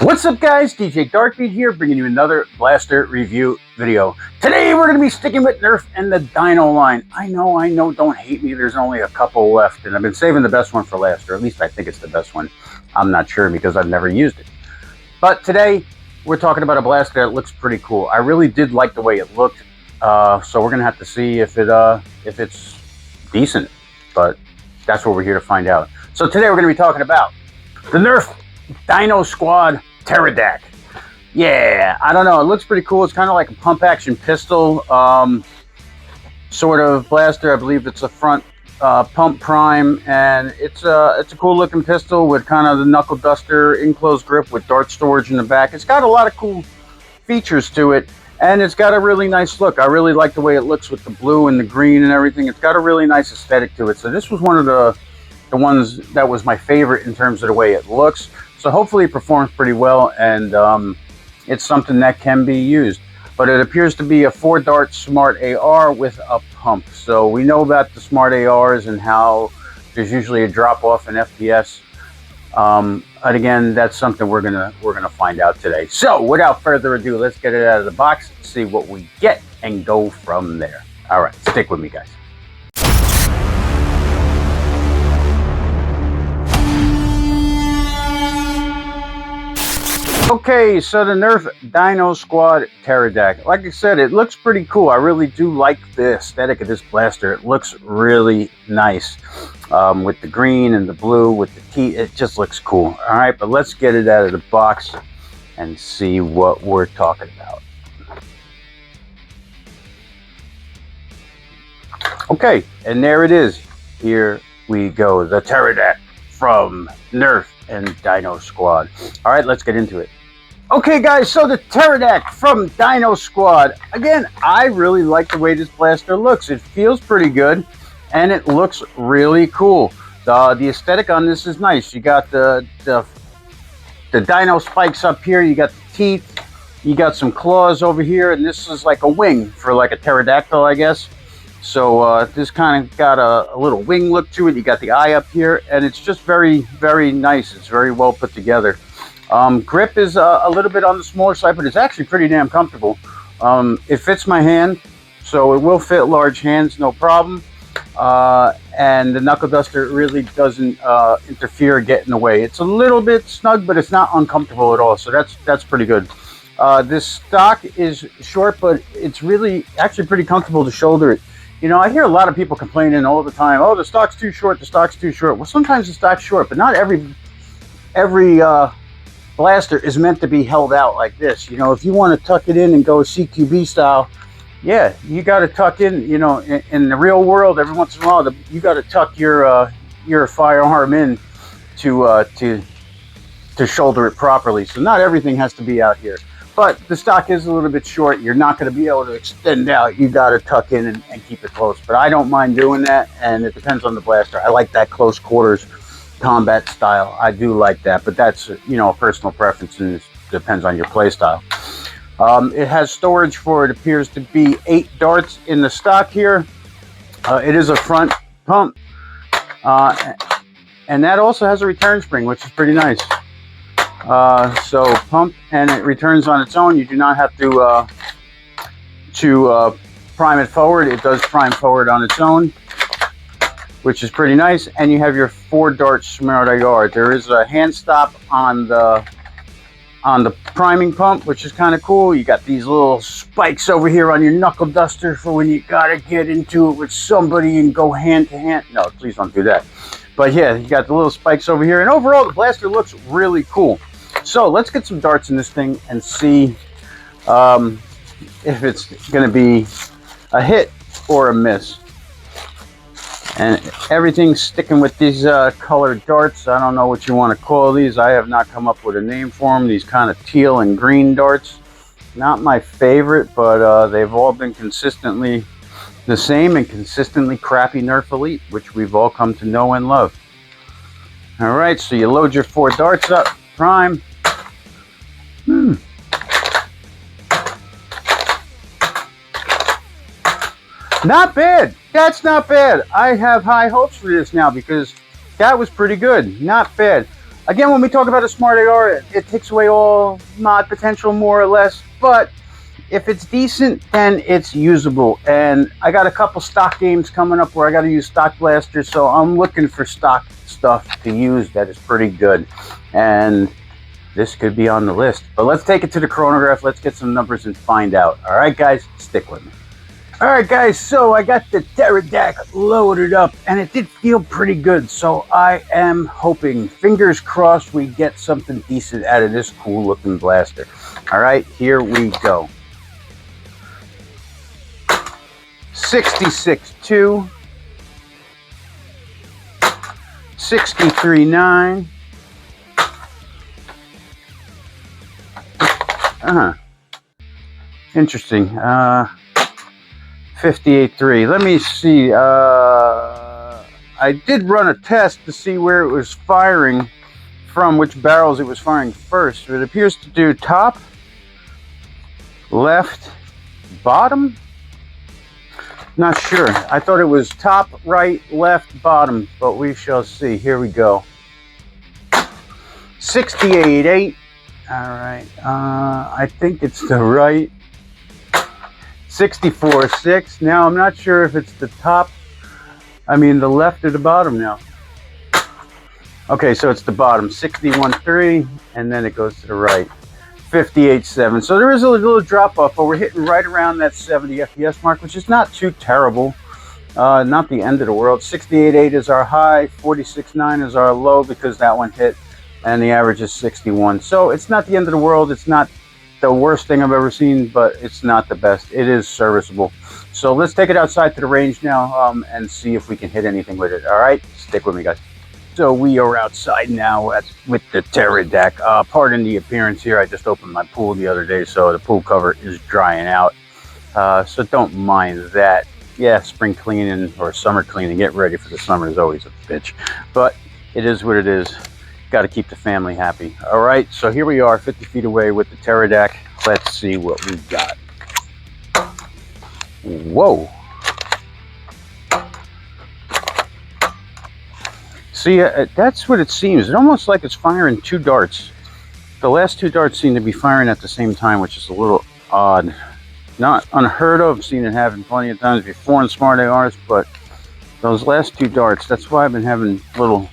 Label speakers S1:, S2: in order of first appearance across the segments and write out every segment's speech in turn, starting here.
S1: What's up guys, DJ Dartbeat here, bringing you another blaster review video. Today we're going to be sticking with Nerf and the Dino line. I know, don't hate me, there's only a couple left, and I've been saving the best one for last, or at least I think it's the best one. I'm not sure because I've never used it. But today we're talking about a blaster that looks pretty cool. I really did like the way it looked, so we're going to have to see if it's decent, but that's what we're here to find out. So today we're going to be talking about the Nerf DinoSquad Terrodak. Yeah, I don't know. It looks pretty cool. It's kind of like a pump action pistol sort of blaster. I believe it's a front pump prime, and it's a cool looking pistol with kind of the knuckle duster enclosed grip with dart storage in the back. It's got a lot of cool features to it, and it's got a really nice look. I really like the way it looks with the blue and the green and everything. It's got a really nice aesthetic to it. So this was one of the ones that was my favorite in terms of the way it looks. So hopefully it performs pretty well, and it's something that can be used. But it appears to be a 4-dart smart AR with a pump. So we know about the smart ARs and how there's usually a drop off in FPS. And again, that's something we're gonna find out today. So without further ado, let's get it out of the box, see what we get, and go from there. All right, stick with me, guys. Okay, so the Nerf DinoSquad Terrodak. Like I said, it looks pretty cool. I really do like the aesthetic of this blaster. It looks really nice with the green and the blue with the teeth. It just looks cool. All right, but let's get it out of the box and see what we're talking about. Okay, and there it is. Here we go. The Terrodak from Nerf and DinoSquad. All right, let's get into it. Okay guys, so the Terrodak from DinoSquad. Again, I really like the way this blaster looks. It feels pretty good, and it looks really cool. The aesthetic on this is nice. You got the dino spikes up here, you got the teeth, you got some claws over here, and this is like a wing for like a pterodactyl, I guess. So this kind of got a little wing look to it. You got the eye up here, and it's just very, very nice. It's very well put together. Grip is a little bit on the smaller side, but it's actually pretty damn comfortable. It fits my hand, so it will fit large hands, no problem. And the knuckle duster really doesn't interfere or get in the way. It's a little bit snug, but it's not uncomfortable at all, so that's pretty good. This stock is short, but it's really actually pretty comfortable to shoulder it. You know, I hear a lot of people complaining all the time, oh, the stock's too short, the stock's too short. Well, sometimes the stock's short, but not every blaster is meant to be held out like this. You know, if you want to tuck it in and go CQB style, yeah, you got to tuck in. You know, in the real world, every once in a while, you got to tuck your firearm in to shoulder it properly. So not everything has to be out here. But the stock is a little bit short. You're not going to be able to extend out. You got to tuck in and keep it close. But I don't mind doing that, and it depends on the blaster. I like that close quarters combat style. I do like that, but that's, you know, a personal preference, and it depends on your play style. It has storage for, it appears to be 8 darts in the stock here. It is a front pump, and that also has a return spring, which is pretty nice. So pump, and it returns on its own. You do not have to prime it forward. It does prime forward on its own, which is pretty nice. And you have your 4-dart smart AR. There is a hand stop on the priming pump, which is kind of cool. You got these little spikes over here on your knuckle duster for when you gotta get into it with somebody and go hand to hand. No, please don't do that. But yeah, you got the little spikes over here, and overall the blaster looks really cool. So let's get some darts in this thing and see if it's going to be a hit or a miss. And everything's sticking with these colored darts. I don't know what you want to call these. I have not come up with a name for them. These kind of teal and green darts. Not my favorite, but they've all been consistently the same and consistently crappy Nerf Elite, which we've all come to know and love. All right, so you load your 4 darts up, prime. Not bad. That's not bad. I have high hopes for this now because that was pretty good. Not bad. Again, when we talk about a smart AR, it takes away all mod potential more or less, but if it's decent, then it's usable. And I got a couple stock games coming up where I got to use stock blasters, so I'm looking for stock stuff to use that is pretty good. And this could be on the list. But let's take it to the chronograph. Let's get some numbers and find out. All right, guys, stick with me. All right, guys, so I got the Terrodak loaded up, and it did feel pretty good. So I am hoping, fingers crossed, we get something decent out of this cool-looking blaster. All right, here we go. 66.2, 63.9. Interesting. 58.3. Let me see. I did run a test to see where it was firing from, which barrels it was firing first. It appears to do top, left, bottom. Not sure. I thought it was top, right, left, bottom, but we shall see. Here we go. 68.8. All right, I think it's the right. 64.6. Now I'm not sure if it's the top, the left or the bottom now. Okay, so it's the bottom. 61.3, and then it goes to the right. 58.7. So there is a little drop off, but we're hitting right around that 70 FPS mark, which is not too terrible. Not the end of the world. 68.8 is our high. 46.9 is our low because that one hit. And the average is 61. So it's not the end of the world. It's not the worst thing I've ever seen, but it's not the best. It is serviceable. So let's take it outside to the range now and see if we can hit anything with it. All right, stick with me, guys. So we are outside now with the Terrodak. Pardon the appearance here. I just opened my pool the other day, so the pool cover is drying out. So don't mind that. Yeah, spring cleaning or summer cleaning, get ready for the summer is always a bitch. But it is what it is. Got to keep the family happy. All right, so here we are 50 feet away with the Terrodak. Let's see what we got. Whoa. See, that's what it seems. It's almost like it's firing two darts. The last two darts seem to be firing at the same time, which is a little odd. Not unheard of. I've seen it happen plenty of times before in smart ARs, but those last two darts, that's why I've been having little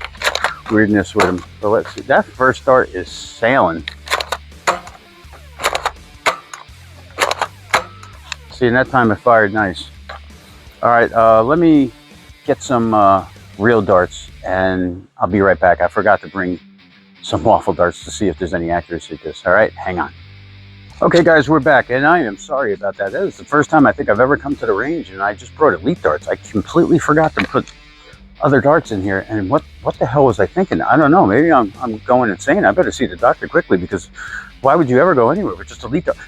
S1: weirdness with them. So let's see. That first dart is sailing. See, and that time it fired nice. All right, let me get some real darts, and I'll be right back. I forgot to bring some waffle darts to see if there's any accuracy to this. All right, hang on. Okay, guys, we're back, and I am sorry about that. That is the first time I think I've ever come to the range, and I just brought elite darts. I completely forgot to put other darts in here, and what the hell was I thinking? I don't know. Maybe I'm going insane. I better see the doctor quickly, because why would you ever go anywhere with just elite darts?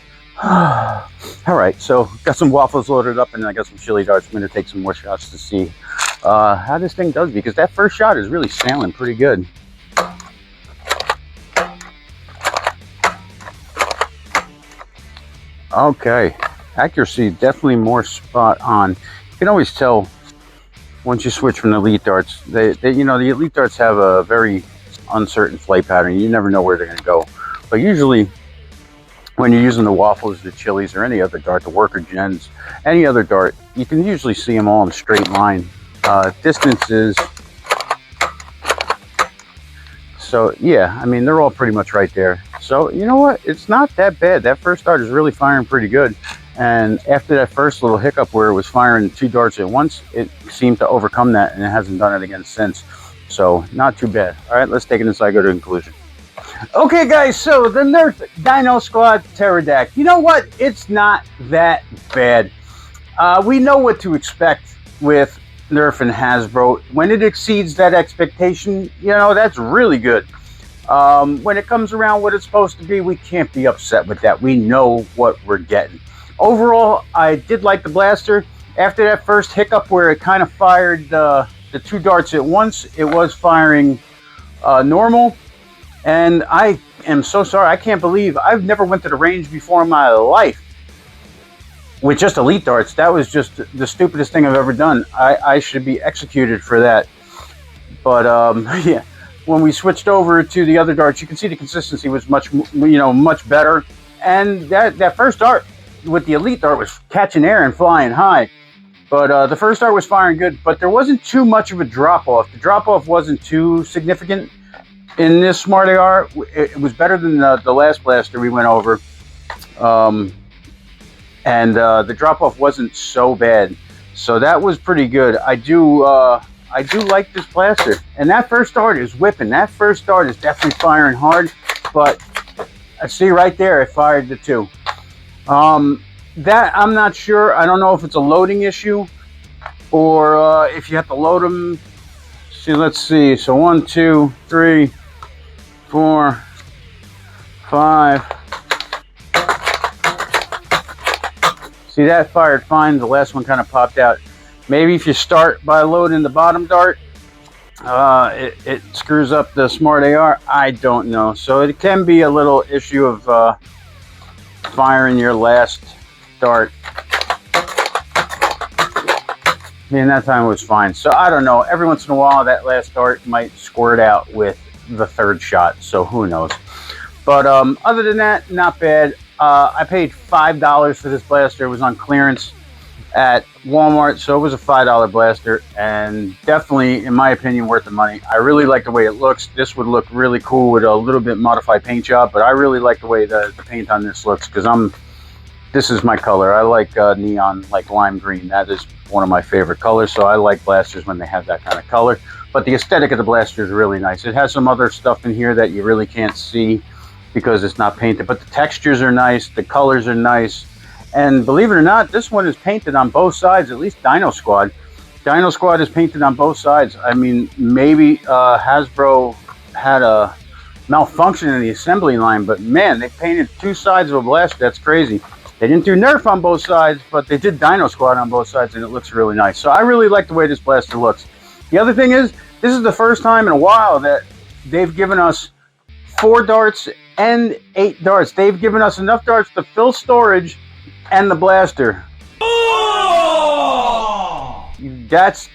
S1: All right, so got some waffles loaded up, and then I got some chili darts. I'm going to take some more shots to see how this thing does, because that first shot is really sailing pretty good. Okay, accuracy definitely more spot on. You can always tell once you switch from the elite darts. The elite darts have a very uncertain flight pattern. You never know where they're going to go. But usually, when you're using the waffles, the chilies, or any other dart, the worker gens, any other dart, you can usually see them all in a straight line. Distances. So yeah, I mean, they're all pretty much right there. So you know what? It's not that bad. That first dart is really firing pretty good. And after that first little hiccup where it was firing two darts at once, it seemed to overcome that, and it hasn't done it again since. So not too bad. All right, let's take it inside, go to conclusion. Okay, guys, so the Nerf DinoSquad Terrodak. You know what? It's not that bad. We know what to expect with Nerf and Hasbro. When it exceeds that expectation, that's really good. When it comes around what it's supposed to be, we can't be upset with that. We know what we're getting. Overall, I did like the blaster. After that first hiccup where it kind of fired the two darts at once, it was firing normal. And I am so sorry. I can't believe I've never went to the range before in my life with just elite darts. That was just the stupidest thing I've ever done. I should be executed for that. But yeah, when we switched over to the other darts, you can see the consistency was much, much better. And that first dart with the Elite dart was catching air and flying high. But the first dart was firing good, but there wasn't too much of a drop-off. The drop-off wasn't too significant in this Smart AR. It was better than the last blaster we went over. And the drop-off wasn't so bad. So that was pretty good. I do like this blaster. And that first dart is whipping. That first dart is definitely firing hard. But I see right there, it fired the 2. That I'm not sure. I don't know if it's a loading issue or if you have to load them. See, let's see. So 1, 2, 3, 4, 5. See, that fired fine. The last one kind of popped out. Maybe if you start by loading the bottom dart, it screws up the Smart AR. I don't know. So it can be a little issue of firing your last dart. And that time it was fine. So I don't know. Every once in a while, that last dart might squirt out with the third shot. So who knows? But other than that, not bad. I paid $5 for this blaster. It was on clearance at Walmart, so it was a $5 blaster, and definitely, in my opinion, worth the money. I really like the way it looks. This would look really cool with a little bit modified paint job, but I really like the way the paint on this looks, because this is my color. I like neon, like lime green. That is one of my favorite colors, so I like blasters when they have that kind of color. But the aesthetic of the blaster is really nice. It has some other stuff in here that you really can't see because it's not painted, but the textures are nice, the colors are nice. And believe it or not, this one is painted on both sides, at least DinoSquad. DinoSquad is painted on both sides. I mean, maybe Hasbro had a malfunction in the assembly line, but man, they painted 2 sides of a blaster. That's crazy. They didn't do Nerf on both sides, but they did DinoSquad on both sides, and it looks really nice. So I really like the way this blaster looks. The other thing is, this is the first time in a while that they've given us 4 darts and 8 darts. They've given us enough darts to fill storage and the blaster. Oh! That's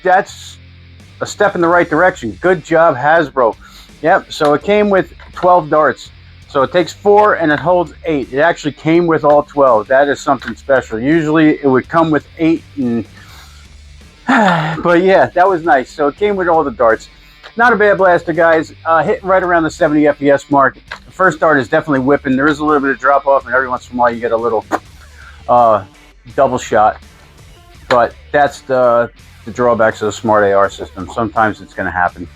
S1: a step in the right direction. Good job, Hasbro. Yep, so it came with 12 darts. So it takes 4 and it holds 8. It actually came with all 12. That is something special. Usually it would come with 8 and but yeah, that was nice. So it came with all the darts. Not a bad blaster, guys. Hitting right around the 70 FPS mark. The first dart is definitely whipping. There is a little bit of drop off, and every once in a while you get a little double shot. But that's the drawbacks of the Smart AR system. Sometimes it's going to happen.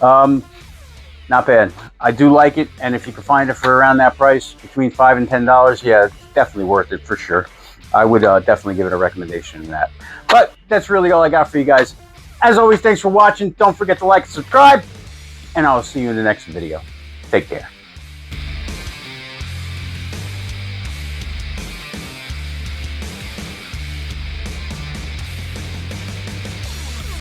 S1: Not bad. I do like it, and if you can find it for around that price, between $5 and $10, yeah, it's definitely worth it for sure. I would definitely give it a recommendation in that. But that's really all I got for you guys. As always, thanks for watching. Don't forget to like and subscribe, and I'll see you in the next video. Take care.